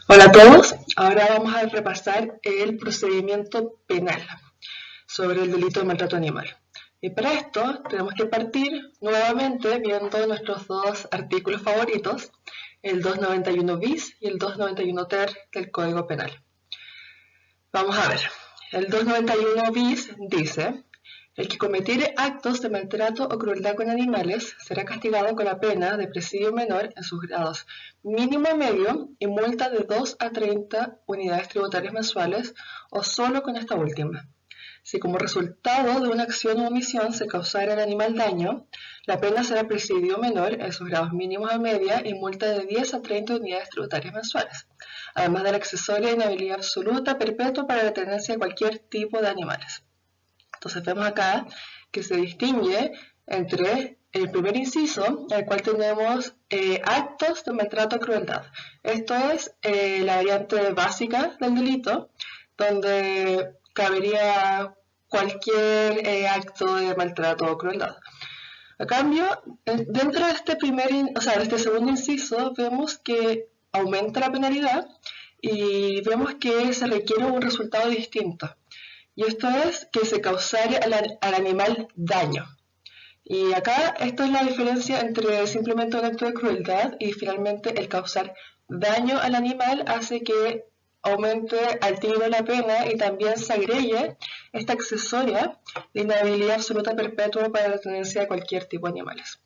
Hola a todos, ahora vamos a repasar el procedimiento penal sobre el delito de maltrato animal. Y para esto tenemos que partir nuevamente viendo nuestros dos artículos favoritos, el 291 bis y el 291 ter del Código Penal. Vamos a ver, el 291 bis dice: el que cometiere actos de maltrato o crueldad con animales será castigado con la pena de presidio menor en sus grados mínimo y medio y multa de 2 a 30 unidades tributarias mensuales o solo con esta última. Si como resultado de una acción o omisión se causara al animal daño, la pena será presidio menor en sus grados mínimos a media y multa de 10 a 30 unidades tributarias mensuales, además de la accesoria inhabilidad absoluta perpetua para la tenencia de cualquier tipo de animales. Entonces vemos acá que se distingue entre el primer inciso, en el cual tenemos actos de maltrato o crueldad. Esto es la variante básica del delito, donde cabería cualquier acto de maltrato o crueldad. A cambio, dentro de de este segundo inciso, vemos que aumenta la penalidad y vemos que se requiere un resultado distinto. Y esto es que se causare al animal daño. Y acá esto es la diferencia entre simplemente un acto de crueldad y finalmente el causar daño al animal hace que aumente al tiro la pena y también se agregue esta accesoria de inhabilidad absoluta perpetua para la tenencia de cualquier tipo de animales.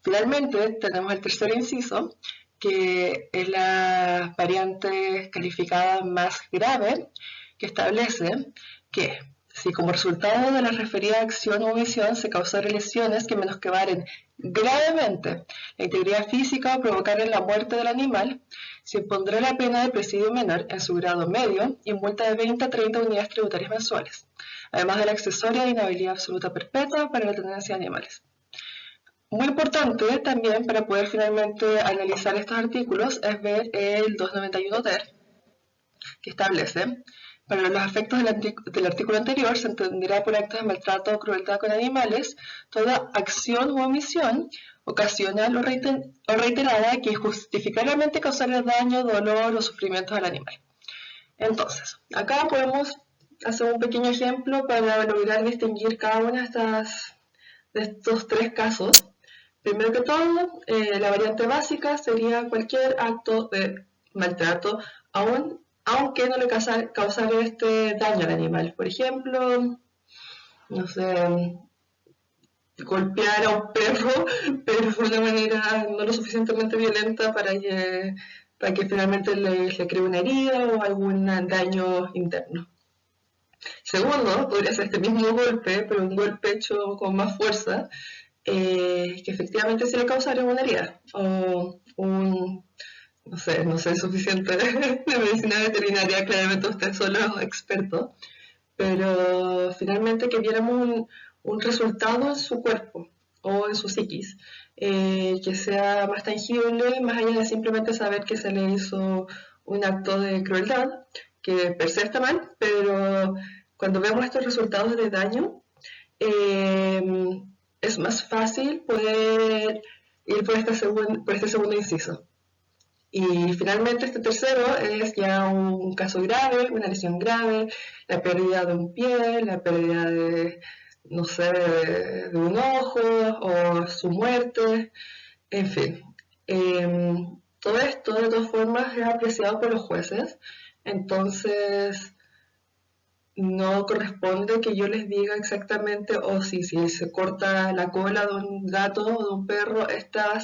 Finalmente tenemos el tercer inciso, que es la variante calificada más grave, que establece que si como resultado de la referida acción o omisión se causaron lesiones que menoscabaren gravemente la integridad física o provocaron la muerte del animal, se impondrá la pena de presidio menor en su grado medio y multa de 20 a 30 unidades tributarias mensuales, además de la accesoria de inhabilidad absoluta perpetua para la tenencia de animales. Muy importante también para poder finalmente analizar estos artículos es ver el 291 ter, que establece: para los efectos del artículo anterior se entenderá por actos de maltrato o crueldad con animales toda acción u omisión ocasional o reiterada que justificadamente causara daño, dolor o sufrimientos al animal. Entonces, acá podemos hacer un pequeño ejemplo para lograr distinguir cada una de estos tres casos. Primero que todo, la variante básica sería cualquier acto de maltrato, aunque no le causara este daño al animal. Por ejemplo, no sé, golpear a un perro, pero de una manera no lo suficientemente violenta para que finalmente le cree una herida o algún daño interno. Segundo, podría ser este mismo golpe, pero un golpe hecho con más fuerza, que efectivamente sí le causaría una herida o no sé suficiente de medicina veterinaria, claramente ustedes son los expertos, pero finalmente que viéramos un resultado en su cuerpo o en su psiquis, que sea más tangible, más allá de simplemente saber que se le hizo un acto de crueldad, que per se está mal, pero cuando vemos estos resultados de daño, eh, es más fácil poder ir por este segundo inciso. Y finalmente este tercero es ya un caso grave, una lesión grave, la pérdida de un pie, la pérdida de, no sé, de un ojo o su muerte, en fin. Todo esto de todas formas es apreciado por los jueces, entonces no corresponde que yo les diga exactamente, o si se corta la cola de un gato o de un perro, este va a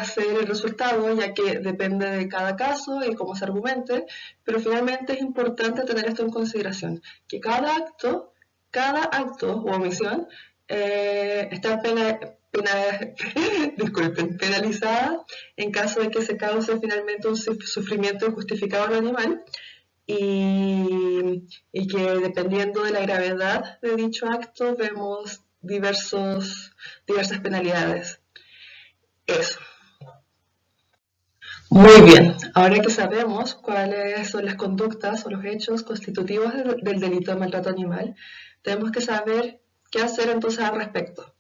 ser el resultado, ya que depende de cada caso y cómo se argumente, pero finalmente es importante tener esto en consideración, que cada acto o omisión está penalizada en caso de que se cause finalmente un sufrimiento injustificado al animal, y que dependiendo de la gravedad de dicho acto vemos diversas penalidades. Eso. Muy bien, ahora que sabemos cuáles son las conductas o los hechos constitutivos del delito de maltrato animal, tenemos que saber qué hacer entonces al respecto.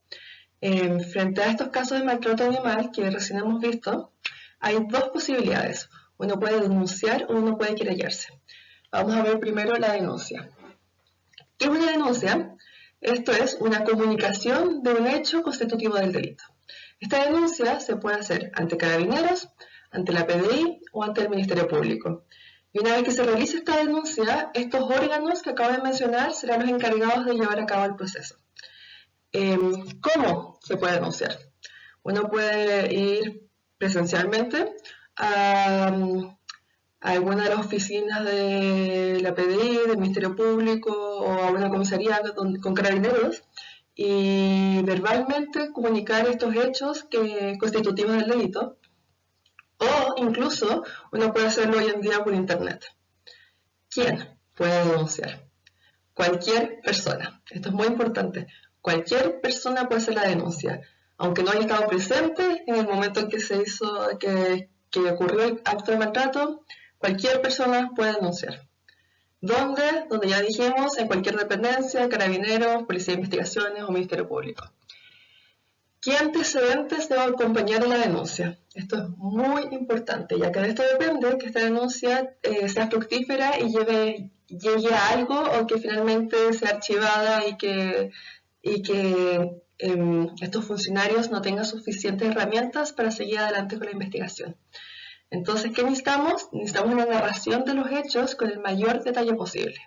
Frente a estos casos de maltrato animal que recién hemos visto, hay dos posibilidades. Uno puede denunciar o uno puede querellarse. Vamos a ver primero la denuncia. ¿Qué es una denuncia? Esto es una comunicación de un hecho constitutivo del delito. Esta denuncia se puede hacer ante Carabineros, ante la PDI o ante el Ministerio Público. Y una vez que se realice esta denuncia, estos órganos que acabo de mencionar serán los encargados de llevar a cabo el proceso. ¿Cómo se puede denunciar? Uno puede ir presencialmente a alguna de las oficinas de la PDI, del Ministerio Público o a una comisaría con Carabineros y verbalmente comunicar estos hechos constitutivos del delito, o incluso uno puede hacerlo hoy en día por internet. ¿Quién puede denunciar? Cualquier persona. Esto es muy importante. Cualquier persona puede hacer la denuncia, aunque no haya estado presente en el momento en que se hizo, que ocurrió el acto de maltrato. Cualquier persona puede denunciar. ¿Dónde? Donde ya dijimos, en cualquier dependencia, Carabineros, Policía de Investigaciones o Ministerio Público. ¿Qué antecedentes debe acompañar a la denuncia? Esto es muy importante, ya que de esto depende que esta denuncia sea fructífera y llegue a algo o que finalmente sea archivada y que estos funcionarios no tengan suficientes herramientas para seguir adelante con la investigación. Entonces, ¿qué necesitamos? Necesitamos una narración de los hechos con el mayor detalle posible.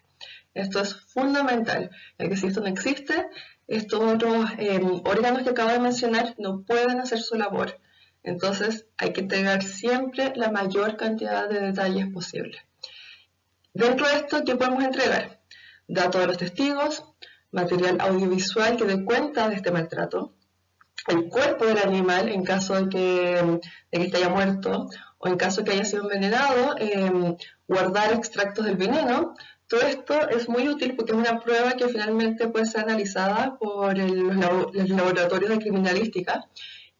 Esto es fundamental, ya que si esto no existe, estos otros órganos que acabo de mencionar no pueden hacer su labor. Entonces, hay que entregar siempre la mayor cantidad de detalles posible. Dentro de esto, ¿qué podemos entregar? Datos de los testigos, material audiovisual que dé cuenta de este maltrato, el cuerpo del animal en caso de que este haya muerto, o en caso de que haya sido envenenado, guardar extractos del veneno. Todo esto es muy útil porque es una prueba que finalmente puede ser analizada por los laboratorios de criminalística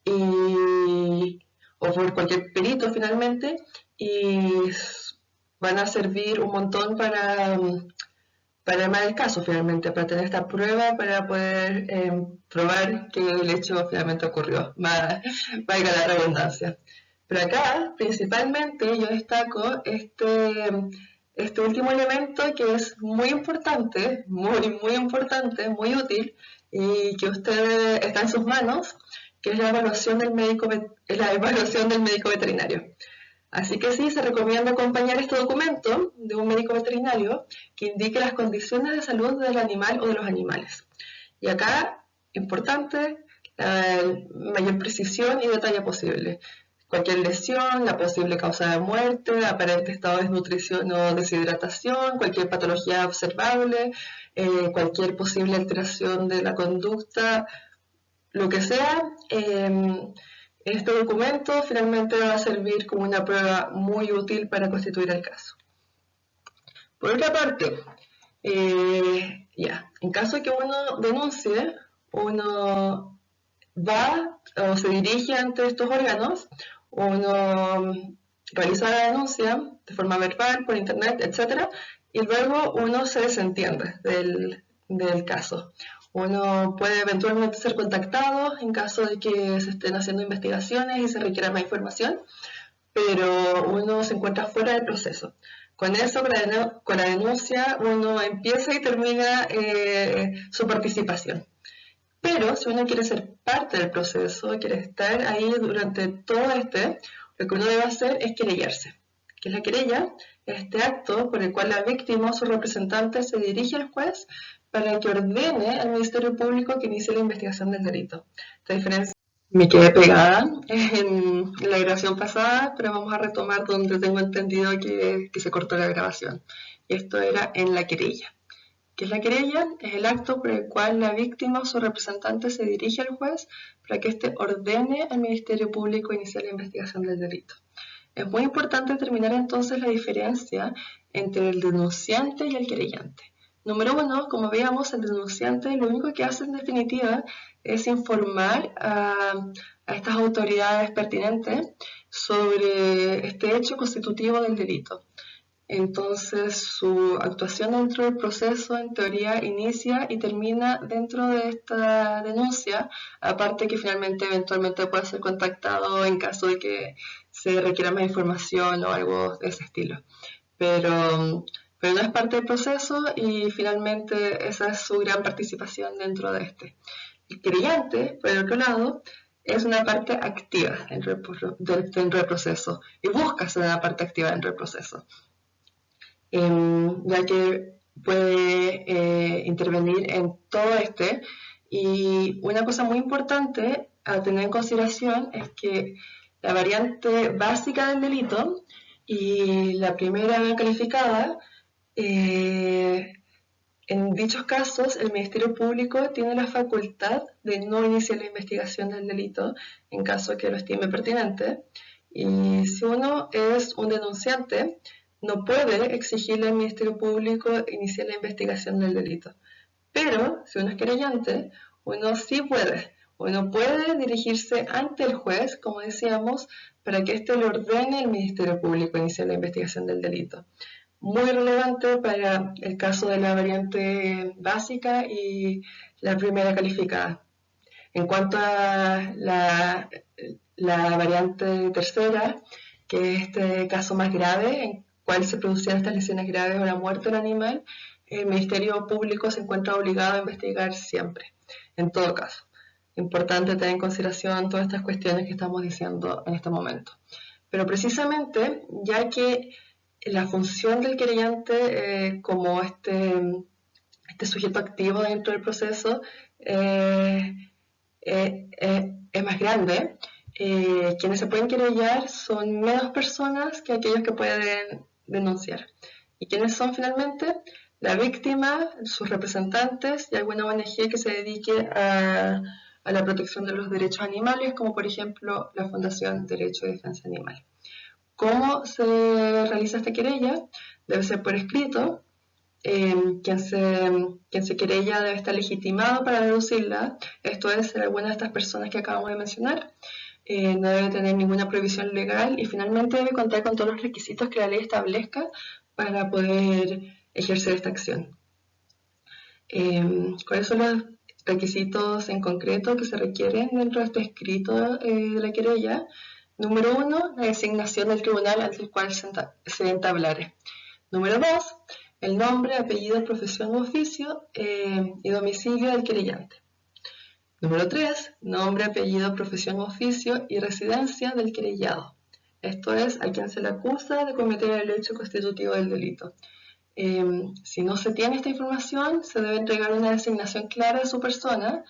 o por cualquier perito finalmente, y van a servir un montón para armar el caso finalmente, para tener esta prueba, para poder probar que el hecho finalmente ocurrió, valga la redundancia. Pero acá, principalmente, yo destaco este último elemento que es muy importante, muy importante, muy útil, y que está en sus manos, que es la evaluación del médico veterinario. Así que sí, se recomienda acompañar este documento de un médico veterinario que indique las condiciones de salud del animal o de los animales. Y acá, importante, la mayor precisión y detalle posible. Cualquier lesión, la posible causa de muerte, aparente estado de desnutrición o deshidratación, cualquier patología observable, cualquier posible alteración de la conducta, lo que sea. Este documento finalmente va a servir como una prueba muy útil para constituir el caso. Por otra parte, en caso de que uno denuncie, uno va o se dirige ante estos órganos, uno realiza la denuncia de forma verbal, por internet, etc. Y luego uno se desentiende del caso. Uno puede eventualmente ser contactado en caso de que se estén haciendo investigaciones y se requiera más información, pero uno se encuentra fuera del proceso. Con eso, con la denuncia, uno empieza y termina su participación. Pero si uno quiere ser parte del proceso, quiere estar ahí durante todo lo que uno debe hacer es querellarse. ¿Qué es la querella? Este acto por el cual la víctima o su representante se dirige al juez para que ordene al Ministerio Público que inicie la investigación del delito. Esta diferencia me quedé pegada en la grabación pasada, pero vamos a retomar donde tengo entendido que se cortó la grabación. Y esto era en la querella. ¿Qué es la querella? Es el acto por el cual la víctima o su representante se dirige al juez para que éste ordene al Ministerio Público iniciar la investigación del delito. Es muy importante determinar entonces la diferencia entre el denunciante y el querellante. Número uno, como veíamos, el denunciante lo único que hace en definitiva es informar a estas autoridades pertinentes sobre este hecho constitutivo del delito. Entonces, su actuación dentro del proceso, en teoría, inicia y termina dentro de esta denuncia, aparte que finalmente eventualmente pueda ser contactado en caso de que se requiera más información o algo de ese estilo. Pero no es parte del proceso y finalmente esa es su gran participación dentro de este. El querellante, por el otro lado, es una parte activa dentro del proceso y busca ser una parte activa dentro del proceso, ya que puede intervenir en todo este. Y una cosa muy importante a tener en consideración es que la variante básica del delito y la primera calificada, en dichos casos, el Ministerio Público tiene la facultad de no iniciar la investigación del delito en caso que lo estime pertinente. Y si uno es un denunciante, no puede exigirle al Ministerio Público iniciar la investigación del delito. Pero si uno es querellante, uno sí puede. Uno puede dirigirse ante el juez, como decíamos, para que éste le ordene al Ministerio Público iniciar la investigación del delito. Muy relevante para el caso de la variante básica y la primera calificada. En cuanto a la variante tercera, que es este caso más grave, en cual se producían estas lesiones graves o la muerte del animal, el Ministerio Público se encuentra obligado a investigar siempre, en todo caso. Importante tener en consideración todas estas cuestiones que estamos diciendo en este momento. Pero precisamente, ya que la función del querellante como este sujeto activo dentro del proceso es más grande, quienes se pueden querellar son menos personas que aquellos que pueden denunciar. ¿Y quiénes son finalmente? La víctima, sus representantes y alguna ONG que se dedique a la protección de los derechos animales, como por ejemplo la Fundación Derecho y Defensa Animal. ¿Cómo se realiza esta querella? Debe ser por escrito. Quien se querella debe estar legitimado para deducirla. Esto es, ser alguna de estas personas que acabamos de mencionar. No debe tener ninguna prohibición legal y finalmente debe contar con todos los requisitos que la ley establezca para poder ejercer esta acción. ¿Cuáles son los requisitos en concreto que se requieren dentro de este escrito de la querella? Número 1, la designación del tribunal ante el cual se entablare. Número 2, el nombre, apellido, profesión u oficio y domicilio del querellante. Número 3, nombre, apellido, profesión u oficio y residencia del querellado. Esto es, a quien se le acusa de cometer el hecho constitutivo del delito. Si no se tiene esta información, se debe entregar una designación clara de su persona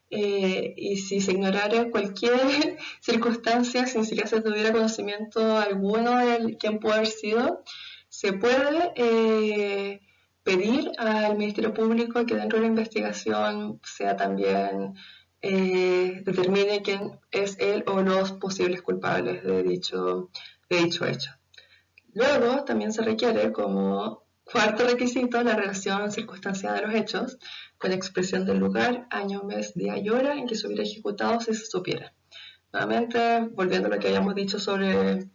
y si se ignorara cualquier circunstancia, sin siquiera se tuviera conocimiento alguno de quién puede haber sido, se puede pedir al Ministerio Público que dentro de la investigación sea también determine quién es él o los posibles culpables de dicho hecho. Luego también se requiere como cuarto requisito la relación circunstanciada de los hechos con expresión del lugar, año, mes, día y hora en que se hubiera ejecutado si se supiera. Nuevamente, volviendo a lo que habíamos dicho sobre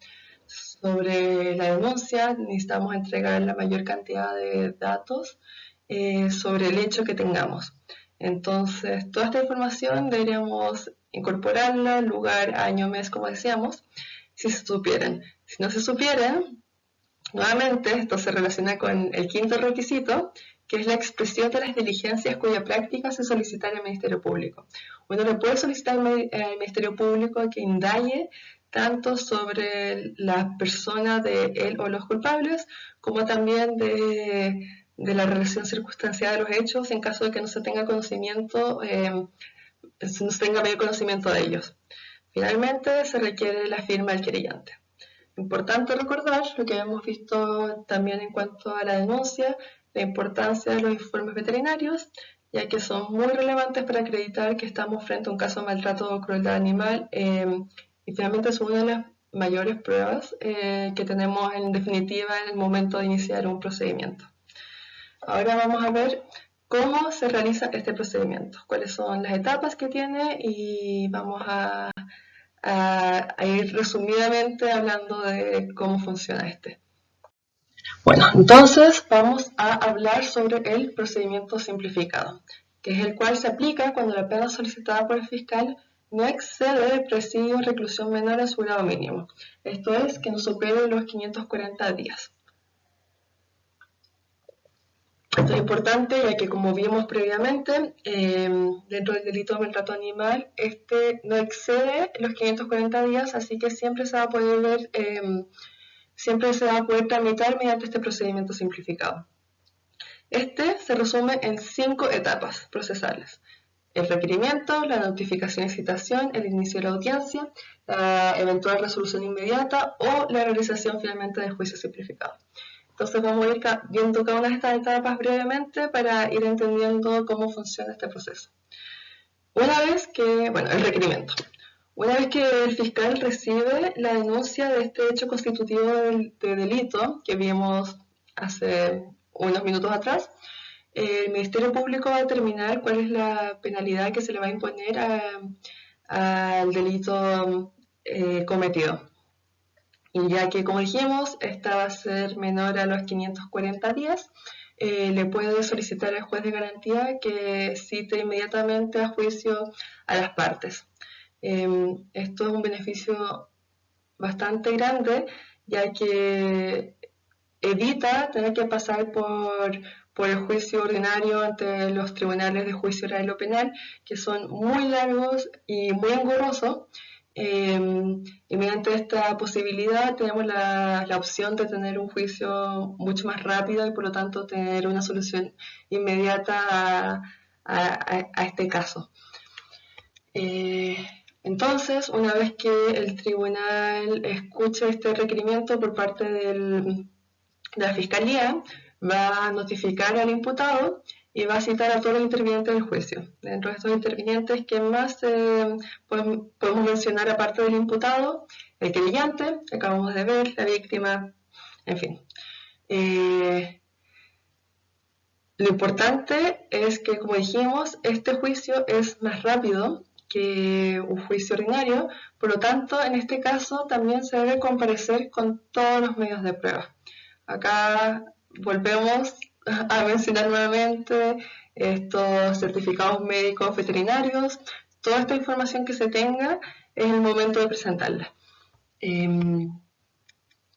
la denuncia, necesitamos entregar la mayor cantidad de datos sobre el hecho que tengamos. Entonces, toda esta información deberíamos incorporarla, lugar, año, mes, como decíamos, si se supieran. Si no se supieran, nuevamente, esto se relaciona con el quinto requisito, que es la expresión de las diligencias cuya práctica se solicita al Ministerio Público. Uno le puede solicitar al Ministerio Público que indague tanto sobre la persona de él o los culpables, como también de la relación circunstanciada de los hechos en caso de que no se tenga conocimiento, no se tenga medio conocimiento de ellos. Finalmente, se requiere la firma del querellante. Importante recordar lo que hemos visto también en cuanto a la denuncia, la importancia de los informes veterinarios, ya que son muy relevantes para acreditar que estamos frente a un caso de maltrato o crueldad animal y finalmente es una de las mayores pruebas que tenemos en definitiva en el momento de iniciar un procedimiento. Ahora vamos a ver cómo se realiza este procedimiento, cuáles son las etapas que tiene y vamos a ir resumidamente hablando de cómo funciona este. Bueno, entonces vamos a hablar sobre el procedimiento simplificado, que es el cual se aplica cuando la pena solicitada por el fiscal no excede presidio o reclusión menor a su grado mínimo. Esto es, que no supere los 540 días. Esto es importante ya que, como vimos previamente, dentro del delito de maltrato animal, este no excede los 540 días, así que siempre se va a poder tramitar mediante este procedimiento simplificado. Este se resume en 5 etapas procesales: el requerimiento, la notificación y citación, el inicio de la audiencia, la eventual resolución inmediata o la realización finalmente del juicio simplificado. Entonces vamos a ir viendo cada una de estas etapas brevemente para ir entendiendo cómo funciona este proceso. El requerimiento. Una vez que el fiscal recibe la denuncia de este hecho constitutivo de delito que vimos hace unos minutos atrás, el Ministerio Público va a determinar cuál es la penalidad que se le va a imponer al delito cometido. Y ya que, como dijimos, esta va a ser menor a los 540 días, le puede solicitar al juez de garantía que cite inmediatamente a juicio a las partes. Esto es un beneficio bastante grande, ya que evita tener que pasar por el juicio ordinario ante los tribunales de juicio oral o penal, que son muy largos y muy engorrosos. Y mediante esta posibilidad tenemos la opción de tener un juicio mucho más rápido y por lo tanto tener una solución inmediata a este caso. Entonces, una vez que el tribunal escuche este requerimiento por parte de la Fiscalía, va a notificar al imputado y va a citar a todos los intervinientes del juicio. Dentro de estos intervinientes, ¿quién más podemos mencionar aparte del imputado? El querellante, que acabamos de ver, la víctima, en fin. Lo importante es que, como dijimos, este juicio es más rápido que un juicio ordinario, por lo tanto, en este caso también se debe comparecer con todos los medios de prueba. Acá volvemos a mencionar nuevamente estos certificados médicos veterinarios, toda esta información que se tenga es el momento de presentarla. Y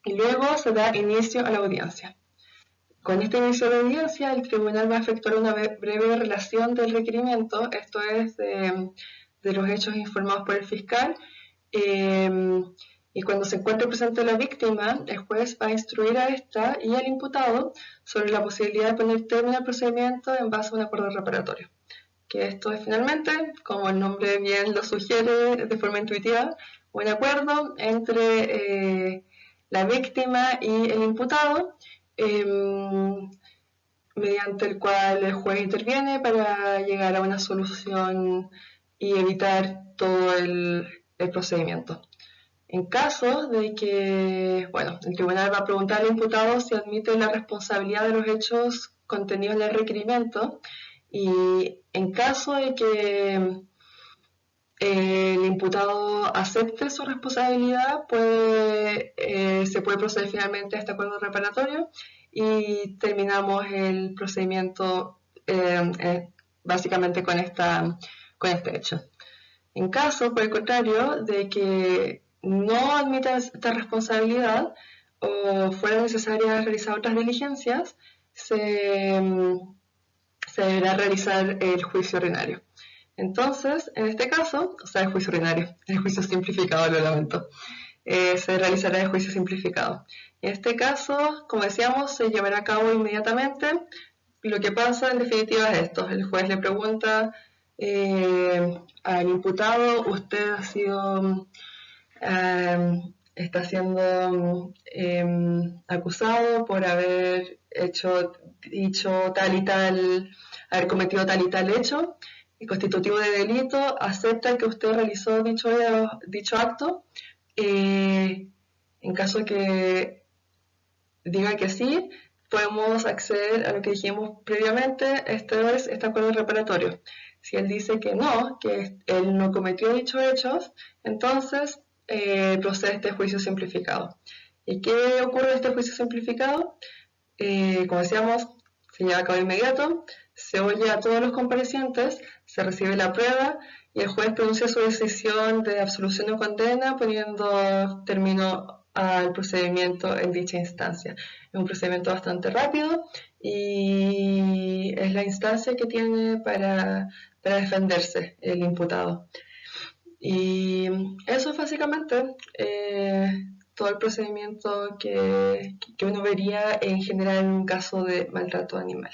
luego se da inicio a la audiencia. Con este inicio de la audiencia, el tribunal va a efectuar una breve relación del requerimiento, esto es de los hechos informados por el fiscal, y cuando se encuentre presente la víctima, el juez va a instruir a esta y al imputado sobre la posibilidad de poner término al procedimiento en base a un acuerdo reparatorio. Que esto es finalmente, como el nombre bien lo sugiere de forma intuitiva, un acuerdo entre la víctima y el imputado, mediante el cual el juez interviene para llegar a una solución y evitar todo el procedimiento. En caso de que, el tribunal va a preguntar al imputado si admite la responsabilidad de los hechos contenidos en el requerimiento, y en caso de que el imputado acepte su responsabilidad, se puede proceder finalmente a este acuerdo reparatorio y terminamos el procedimiento básicamente con este hecho. En caso, por el contrario, de que no admita esta responsabilidad o fuera necesaria realizar otras diligencias, se deberá realizar el juicio ordinario. Entonces, en este caso, el juicio ordinario, el juicio simplificado, lo lamento, se realizará el juicio simplificado. En este caso, como decíamos, se llevará a cabo inmediatamente. Lo que pasa en definitiva es esto: el juez le pregunta al imputado, usted está siendo acusado por haber haber cometido tal y tal hecho y constitutivo de delito, acepta que usted realizó dicho acto. En caso que diga que sí, podemos acceder a lo que dijimos previamente, este acuerdo reparatorio. Si él dice que no, que él no cometió dichos hechos, entonces procede este juicio simplificado. ¿Y qué ocurre en este juicio simplificado? Como decíamos, se lleva a cabo inmediato, se oye a todos los comparecientes, se recibe la prueba y el juez pronuncia su decisión de absolución o condena poniendo término al procedimiento en dicha instancia. Es un procedimiento bastante rápido y es la instancia que tiene para defenderse el imputado. Y eso es básicamente todo el procedimiento que uno vería en general en un caso de maltrato animal.